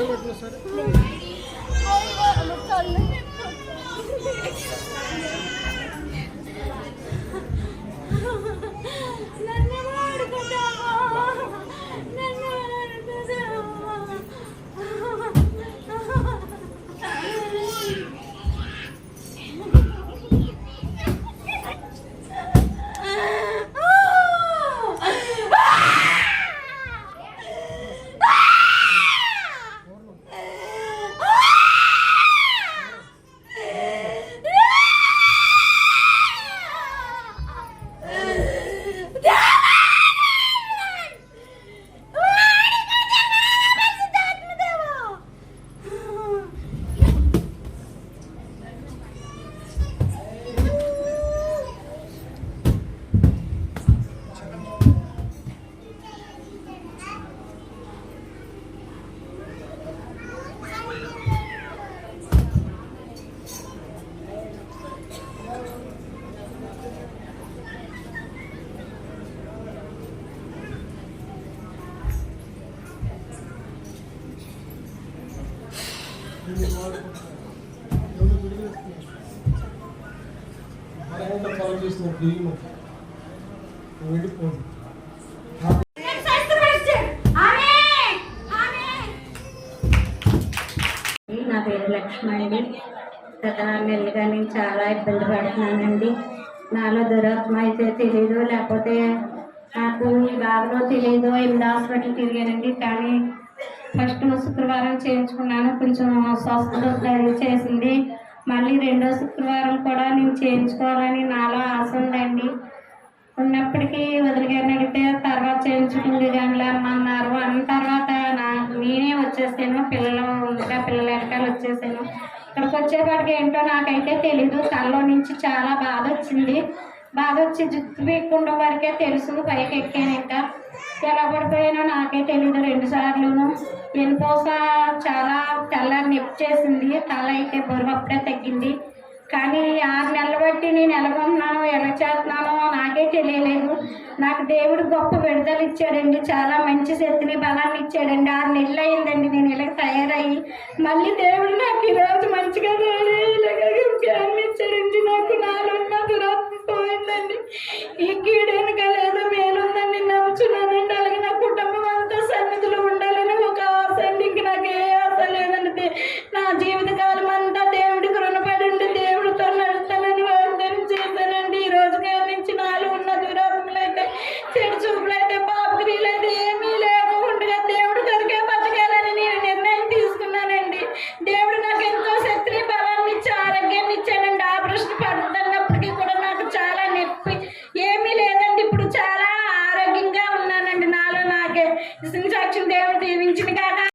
నా పేరు లక్ష్మి అండి. గత 4 నెలలుగా నేను చాలా ఇబ్బంది పడుతున్నానండి. నాలో దురాత్మ అయితే తెలీదు, లేకపోతే నాకు ఈ బాధలో తెలీదు. 8 హాస్పిటల్ తిరిగానండి, కానీ ఫస్ట్ శుక్రవారం చేయించుకున్నాను, కొంచెం స్వస్థత చేసింది. మళ్ళీ 2వ శుక్రవారం కూడా నేను చేయించుకోవాలని నాలో ఆశ ఉందండి. ఉన్నప్పటికీ వదిలిగారిని అడిగితే తర్వాత చేయించుకుంది కానీ అన్నారు. అన్న తర్వాత నేనే వచ్చేసాను, పిల్లల వెనకాల వచ్చేసాను. ఇక్కడికి వచ్చేపాటికి ఏంటో నాకైతే తెలీదు. తలలో నుంచి చాలా బాధ వచ్చింది. బాధ వచ్చి జుట్టు పీక్కుండా వరకే తెలుసు. పైకి ఎక్కాను, ఇంకా ఎలా పడిపోయానో నాకే తెలీదు. 2 సార్లును వెనుపోస చాలా తెల్లని నొప్పి చేసింది. తల అయితే బరువు అప్పుడే తగ్గింది. కానీ 6 నెలలు బట్టి నేను ఎలాగున్నానో ఎలా చేస్తున్నానో నాకే తెలియలేదు. నాకు దేవుడు గొప్ప విడుదల ఇచ్చాడండి, చాలా మంచి శక్తిని బలాన్ని ఇచ్చాడండి. 6 నెలలు అయిందండి నేను ఇలా తయారయ్యి. మళ్ళీ దేవుడు నాకు ఈరోజు మంచిగా